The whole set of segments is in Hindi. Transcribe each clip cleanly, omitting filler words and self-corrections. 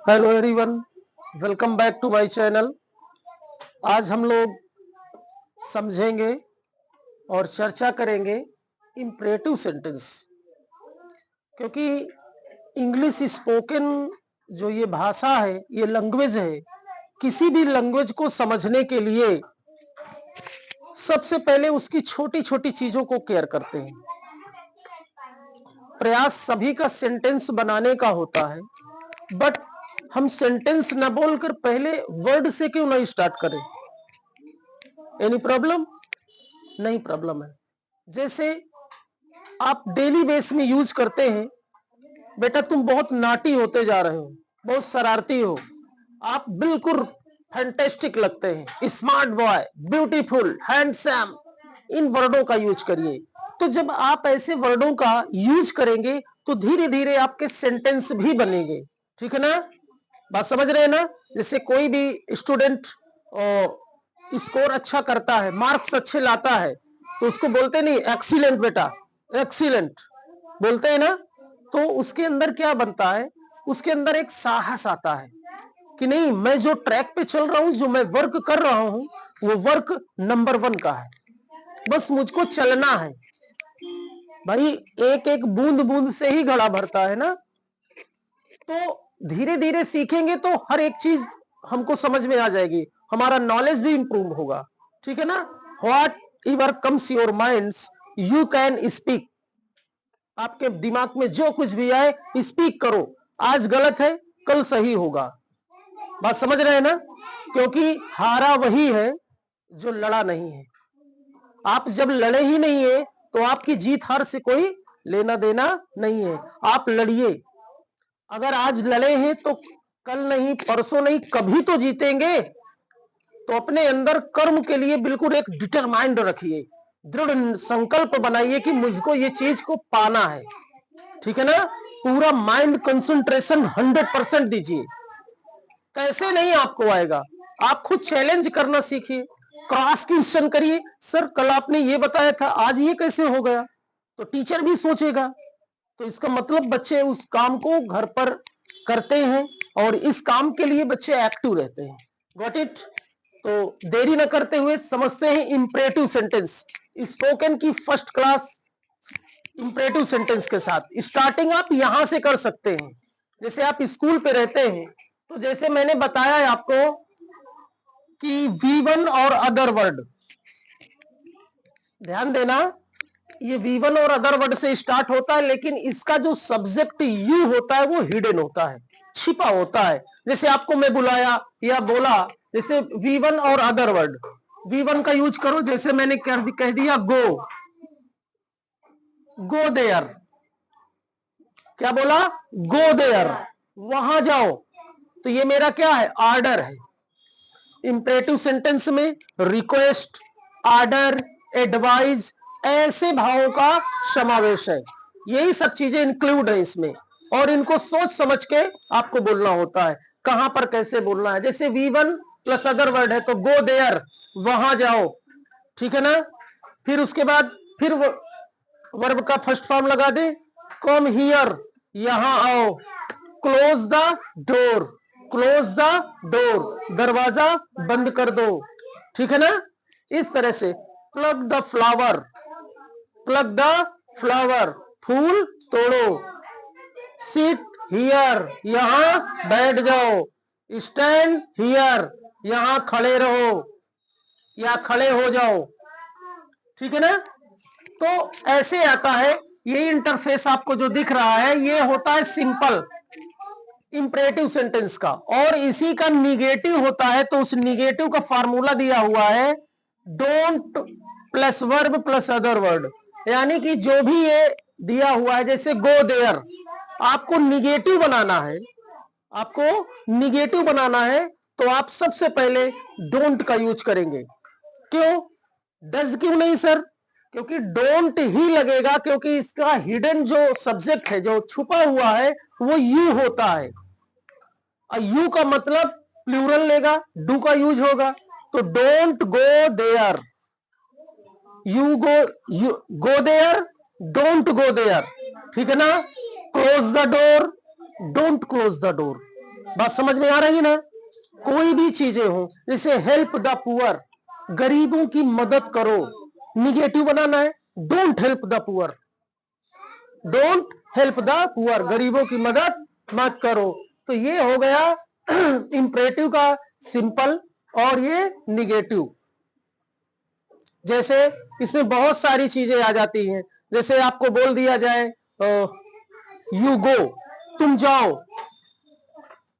Hello everyone, welcome back to my channel. आज हम लोग समझेंगे और चर्चा करेंगे इंपरेटिव सेंटेंस, क्योंकि इंग्लिश स्पोकन जो ये भाषा है, ये लैंग्वेज है। किसी भी लैंग्वेज को समझने के लिए सबसे पहले उसकी छोटी छोटी चीजों को केयर करते हैं। प्रयास सभी का सेंटेंस बनाने का होता है, बट हम सेंटेंस न बोलकर पहले वर्ड से क्यों नहीं स्टार्ट करें? Any problem? नहीं प्रॉब्लम है। जैसे आप डेली बेस में यूज करते हैं, बेटा तुम बहुत नाटी होते जा रहे हो, बहुत शरारती हो, आप बिल्कुल फैंटेस्टिक लगते हैं, स्मार्ट बॉय, ब्यूटीफुल, हैंडसम, इन वर्डों का यूज करिए। तो जब आप ऐसे वर्डों का यूज करेंगे तो धीरे धीरे आपके सेंटेंस भी बनेंगे। ठीक है ना? बात समझ रहे हैं ना? जैसे कोई भी स्टूडेंट स्कोर अच्छा करता है, मार्क्स अच्छे लाता है, तो उसको बोलते नहीं एक्सीलेंट बेटा, एक्सीलेंट बोलते हैं ना? तो उसके अंदर क्या बनता है? उसके अंदर एक साहस आता है कि नहीं, मैं जो ट्रैक पे चल रहा हूं, जो मैं वर्क कर रहा हूं, वो वर्क नंबर 1 का है, बस मुझको चलना है। भाई एक एक बूंद बूंद से ही घड़ा भरता है ना? तो धीरे धीरे सीखेंगे तो हर एक चीज हमको समझ में आ जाएगी, हमारा नॉलेज भी इंप्रूव होगा। ठीक है ना? What ever comes your minds you can speak. आपके दिमाग में जो कुछ भी आए स्पीक करो। आज गलत है, कल सही होगा। बात समझ रहे हैं ना? क्योंकि हारा वही है जो लड़ा नहीं है। आप जब लड़े ही नहीं है तो आपकी जीत हार से कोई लेना देना नहीं है। आप लड़िए। अगर आज लड़े हैं तो कल नहीं, परसों नहीं, कभी तो जीतेंगे। तो अपने अंदर कर्म के लिए बिल्कुल एक डिटरमाइंड रखिए, दृढ़ संकल्प बनाइए कि मुझको ये चीज को पाना है। ठीक है ना? पूरा माइंड कंसंट्रेशन 100% दीजिए। कैसे नहीं आपको आएगा? आप खुद चैलेंज करना सीखिए, क्रॉस क्वेश्चन करिए। सर कल आपने ये बताया था, आज ये कैसे हो गया? तो टीचर भी सोचेगा। तो इसका मतलब बच्चे उस काम को घर पर करते हैं और इस काम के लिए बच्चे एक्टिव रहते हैं। Got it? तो देरी न करते हुए समझते हैं इंपरेटिव सेंटेंस, स्पोकन की फर्स्ट क्लास इंपरेटिव सेंटेंस के साथ। स्टार्टिंग आप यहां से कर सकते हैं। जैसे आप स्कूल पे रहते हैं, तो जैसे मैंने बताया है आपको कि V1 और अदर वर्ड, ध्यान देना, ये V1 और अदर वर्ड से स्टार्ट होता है, लेकिन इसका जो सब्जेक्ट यू होता है वो हिडन होता है, छिपा होता है। जैसे आपको मैं बुलाया या बोला, जैसे V1 और अदर वर्ड, V1 का यूज करो। जैसे मैंने कह दिया गो, गो देयर। क्या बोला? गो देयर, वहां जाओ। तो ये मेरा क्या है? ऑर्डर है। इंपरेटिव सेंटेंस में रिक्वेस्ट, ऑर्डर, एडवाइज, ऐसे भावों का समावेश है। यही सब चीजें इंक्लूड है इसमें, और इनको सोच समझ के आपको बोलना होता है, कहां पर कैसे बोलना है। जैसे V1 प्लस अदर वर्ड है तो गो देयर, वहां जाओ। ठीक है ना? फिर उसके बाद फिर वर्ब का फर्स्ट फॉर्म लगा दे, कम हियर, यहां आओ। Close the door, close the door, दरवाजा बंद कर दो। ठीक है ना? इस तरह से pluck the flower, pluck the flower, फूल तोड़ो। सिट हियर, यहां बैठ जाओ। स्टैंड हियर, यहां खड़े रहो या खड़े हो जाओ। ठीक है ना? तो ऐसे आता है। ये इंटरफेस आपको जो दिख रहा है, ये होता है सिंपल इंपरेटिव सेंटेंस का, और इसी का निगेटिव होता है। तो उस निगेटिव का फार्मूला दिया हुआ है, don't plus verb plus other word. यानी कि जो भी ये दिया हुआ है, जैसे गो देयर, आपको निगेटिव बनाना है, आपको निगेटिव बनाना है, तो आप सबसे पहले डोंट का यूज करेंगे। क्यों? डज क्यों नहीं सर? क्योंकि डोंट ही लगेगा, क्योंकि इसका हिडन जो सब्जेक्ट है, जो छुपा हुआ है, वो यू होता है। यू का मतलब प्लूरल लेगा, डू का यूज होगा। तो don't go there, you go there, don't go there. ठीक है ना? Close the door, don't close the door. बात समझ में आ रही है ना? कोई भी चीजें हो, जैसे हेल्प द पुअर, गरीबों की मदद करो, निगेटिव बनाना है, don't help the poor, don't help the poor, गरीबों की मदद मत करो। तो ये हो गया इंपरेटिव का सिंपल और ये निगेटिव। जैसे इसमें बहुत सारी चीजें आ जाती हैं, जैसे आपको बोल दिया जाए यू गो, तुम जाओ,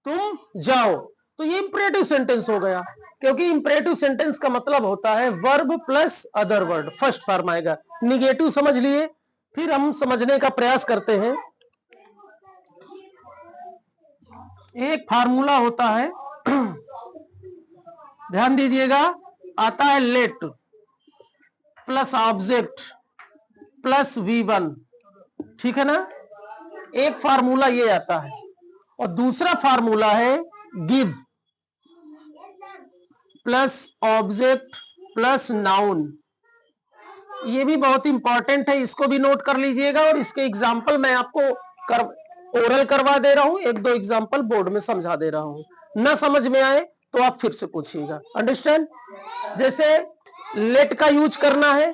तुम जाओ, तो ये इंपरेटिव सेंटेंस हो गया, क्योंकि इंपरेटिव सेंटेंस का मतलब होता है verb plus other word, first form आएगा। निगेटिव समझ लिए, फिर हम समझने का प्रयास करते हैं। एक फार्मूला होता है, ध्यान दीजिएगा, आता है late plus object plus V1, ठीक है ना? एक फार्मूला ये आता है, और दूसरा फार्मूला है give plus object plus noun. ये भी बहुत इंपॉर्टेंट है, इसको भी नोट कर लीजिएगा, और इसके एग्जाम्पल मैं आपको ओरल करवा दे रहा हूं, एक दो एग्जाम्पल बोर्ड में समझा दे रहा हूं, ना समझ में आए तो आप फिर से पूछिएगा। अंडरस्टैंड? जैसे लेट का यूज करना है,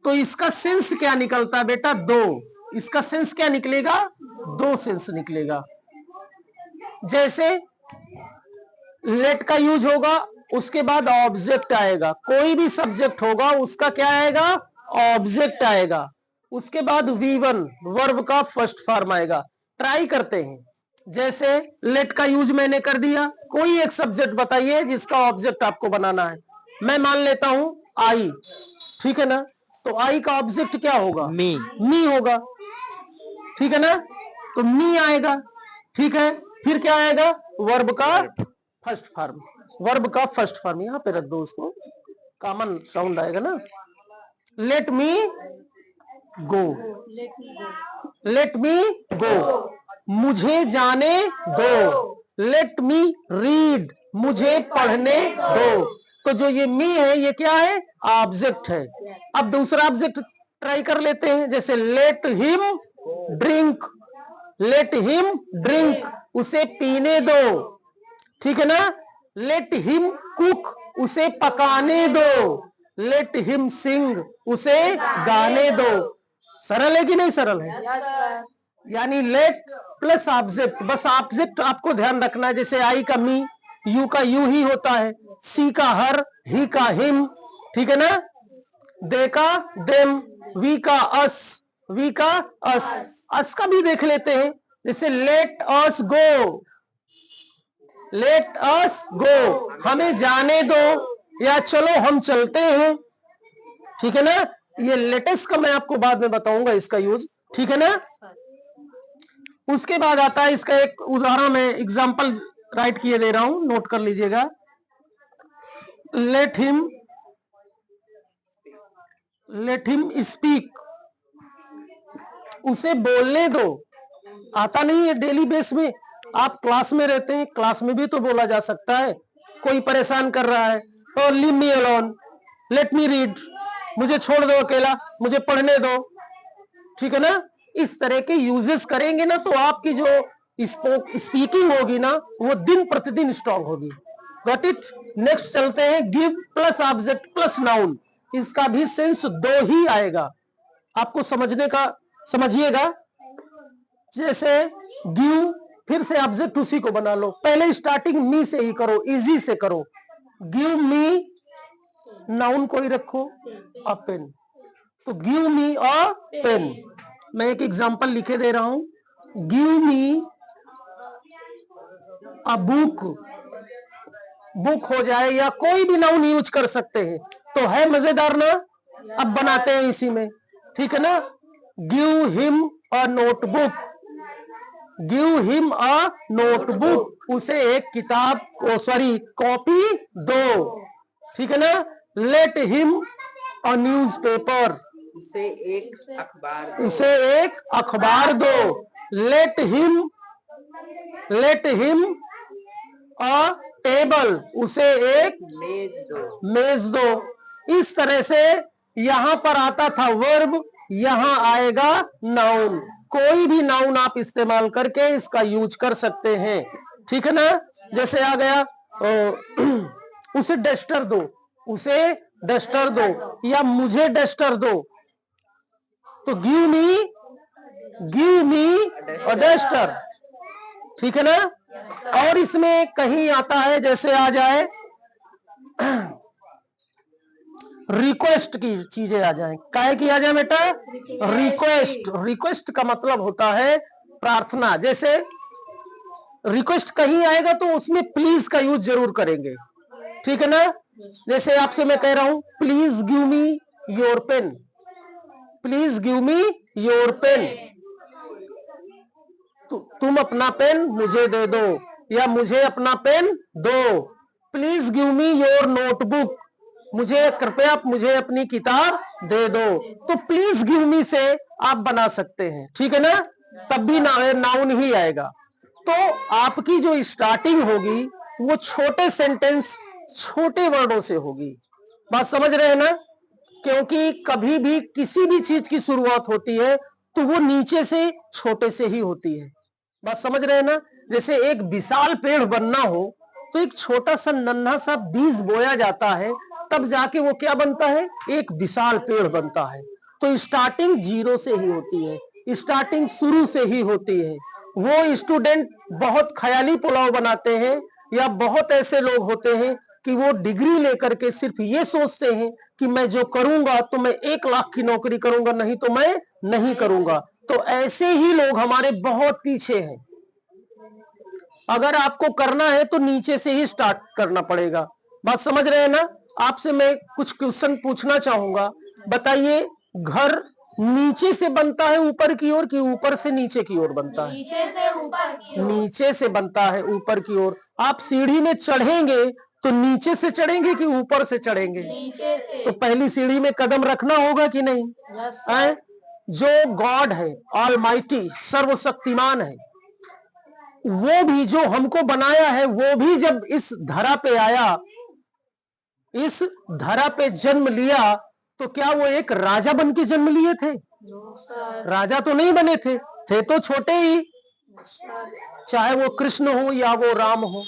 तो इसका सेंस क्या निकलता है बेटा? दो। इसका सेंस क्या निकलेगा? दो सेंस निकलेगा। जैसे लेट का यूज होगा, उसके बाद ऑब्जेक्ट आएगा, कोई भी सब्जेक्ट होगा उसका क्या आएगा? ऑब्जेक्ट आएगा, उसके बाद V1 वर्ब का फर्स्ट फॉर्म आएगा। ट्राई करते हैं, जैसे लेट का यूज मैंने कर दिया, कोई एक सब्जेक्ट बताइए जिसका ऑब्जेक्ट आपको बनाना है। मैं मान लेता हूं आई, ठीक है ना? तो आई का ऑब्जेक्ट क्या होगा? मी होगा, ठीक है ना? तो मी आएगा, ठीक है। फिर क्या आएगा? वर्ब का फर्स्ट फॉर्म, वर्ब का फर्स्ट फॉर्म यहां पे रख दो, उसको कॉमन साउंड आएगा ना। लेट मी गो, लेट मी गो, मुझे जाने दो। लेट मी रीड, मुझे पढ़ने दो। तो जो ये मी है, ये क्या है? ऑब्जेक्ट है। अब दूसरा ऑब्जेक्ट ट्राई कर लेते हैं, जैसे let him drink, let him drink, उसे पीने दो, ठीक है ना? लेट हिम कुक, उसे पकाने दो। लेट हिम सिंग, उसे गाने दो। सरल है कि नहीं सरल है? यानी लेट प्लस ऑब्जेक्ट, बस ऑब्जेक्ट आपको ध्यान रखना है। जैसे आई का मी, यू का यू ही होता है, सी का हर, ही का हिम, ठीक है ना? दे का देम, वी का अस, वी का अस, अस का भी देख लेते हैं, जैसे लेट अस गो, लेट अस गो, हमें जाने दो, या चलो हम चलते हैं, ठीक है ना? ये लेटेस्ट का मैं आपको बाद में बताऊंगा इसका यूज, ठीक है ना? उसके बाद आता है इसका एक उदाहरण, मैं एग्जांपल राइट किए दे रहा हूं, नोट कर लीजिएगा। लेट हिम स्पीक, उसे बोलने दो। आता नहीं है डेली बेस में, आप क्लास में रहते हैं, क्लास में भी तो बोला जा सकता है। कोई परेशान कर रहा है, तो leave me alone, let me read, मुझे छोड़ दो अकेला, मुझे पढ़ने दो, ठीक है ना? इस तरह के यूजेस करेंगे ना, तो आपकी जो स्पीकिंग होगी ना, वो दिन प्रतिदिन स्ट्रांग होगी। Got it? नेक्स्ट चलते हैं, give plus object plus noun. इसका भी सेंस दो ही आएगा, आपको समझने का, समझिएगा। जैसे गिव, फिर से ऑब्जेक्ट उसी को बना लो, पहले स्टार्टिंग मी से ही करो, इजी से करो। गिव मी, नाउन कोई रखो, अ पेन, तो गिव मी अ पेन। मैं एक एग्जांपल लिखे दे रहा हूं, give me a book, book हो जाए, या कोई भी नाउन यूज कर सकते हैं, तो है मजेदार ना? अब बनाते हैं इसी में, ठीक है ना? Give him a notebook, give him a notebook, उसे एक किताब, सॉरी कॉपी दो, ठीक है ना? लेट हिम अ न्यूज़पेपर, उसे एक अखबार दो, उसे एक अखबार दो। लेट हिम अ टेबल, उसे एक मेज दो। इस तरह से यहां पर आता था वर्ब, यहां आएगा नाउन। कोई भी नाउन आप इस्तेमाल करके इसका यूज कर सकते हैं। ठीक है ना। जैसे आ गया उसे डस्टर दो, उसे डस्टर दो, या मुझे डस्टर दो, तो गिव मी अ डस्टर, ठीक है ना। और इसमें कहीं आता है, जैसे आ जाए रिक्वेस्ट की चीजें आ जाए, काहे की आ जाए बेटा, रिक्वेस्ट। रिक्वेस्ट का मतलब होता है प्रार्थना। जैसे रिक्वेस्ट कहीं आएगा तो उसमें प्लीज का यूज जरूर करेंगे, ठीक है ना। जैसे आपसे मैं कह रहा हूं, please give me your pen, please give me your pen, तुम अपना पेन मुझे दे दो, या मुझे अपना पेन दो। Please give me your notebook, मुझे कृपया मुझे अपनी किताब दे दो। तो प्लीज गिव मी से आप बना सकते हैं, ठीक है ना, तब भी नाउन ही आएगा। तो आपकी जो स्टार्टिंग होगी वो छोटे सेंटेंस, छोटे वर्डों से होगी। बात समझ रहे हैं ना। क्योंकि कभी भी किसी भी चीज की शुरुआत होती है तो वो नीचे से, छोटे से ही होती है। बात समझ रहे हैं ना। जैसे एक विशाल पेड़ बनना हो तो एक छोटा सा नन्हा सा बीज बोया जाता है, तब जाके वो क्या बनता है, एक विशाल पेड़ बनता है। तो स्टार्टिंग जीरो से ही होती है, स्टार्टिंग शुरू से ही होती है। वो स्टूडेंट बहुत ख्याली पुलाव बनाते हैं, या बहुत ऐसे लोग होते हैं कि वो डिग्री लेकर के सिर्फ ये सोचते हैं कि मैं जो करूंगा तो मैं 1 लाख की नौकरी करूंगा, नहीं तो मैं नहीं करूंगा। तो ऐसे ही लोग हमारे बहुत पीछे हैं। अगर आपको करना है तो नीचे से ही स्टार्ट करना पड़ेगा। बात समझ रहे हैं ना। आपसे मैं कुछ क्वेश्चन पूछना चाहूंगा, बताइए, घर नीचे से बनता है ऊपर की ओर, कि ऊपर से नीचे की ओर बनता है? नीचे से ऊपर की ओर। नीचे से बनता है ऊपर की ओर। आप सीढ़ी में चढ़ेंगे तो नीचे से चढ़ेंगे कि ऊपर से चढ़ेंगे? नीचे से। तो पहली सीढ़ी में कदम रखना होगा कि नहीं? yes, जो गॉड है, ऑलमाइटी, सर्वशक्तिमान है, वो भी जो हमको बनाया है, वो भी जब इस धरा पे आया, इस धरा पे जन्म लिया, तो क्या वो एक राजा बन के जन्म लिए थे? राजा तो नहीं बने थे, थे तो छोटे ही, चाहे वो कृष्ण हो या वो राम हो।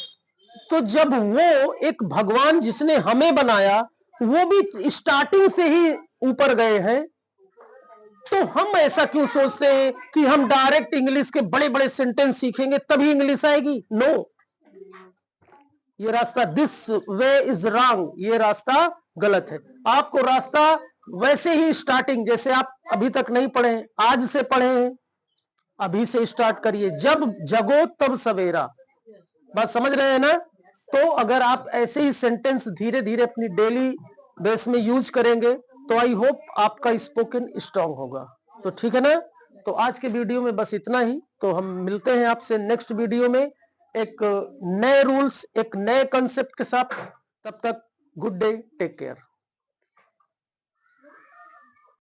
तो जब वो एक भगवान जिसने हमें बनाया, वो भी स्टार्टिंग से ही ऊपर गए हैं, तो हम ऐसा क्यों सोचते हैं कि हम डायरेक्ट इंग्लिश के बड़े बड़े सेंटेंस सीखेंगे तभी इंग्लिश आएगी? नो, ये रास्ता, दिस वे इज रॉन्ग, ये रास्ता गलत है। आपको रास्ता वैसे ही स्टार्टिंग, जैसे आप अभी तक नहीं पढ़े हैं, आज से पढ़े हैं, अभी से स्टार्ट करिए। जब जगो तब सवेरा। बात समझ रहे हैं ना। तो अगर आप ऐसे ही सेंटेंस धीरे धीरे अपनी डेली बेस में यूज करेंगे तो आई होप आपका स्पोकन स्ट्रांग होगा। तो ठीक है ना। तो आज के वीडियो में बस इतना ही। तो हम मिलते हैं आपसे नेक्स्ट वीडियो में एक नए रूल्स, एक नए कॉन्सेप्ट के साथ। तब तक गुड डे, टेक केयर।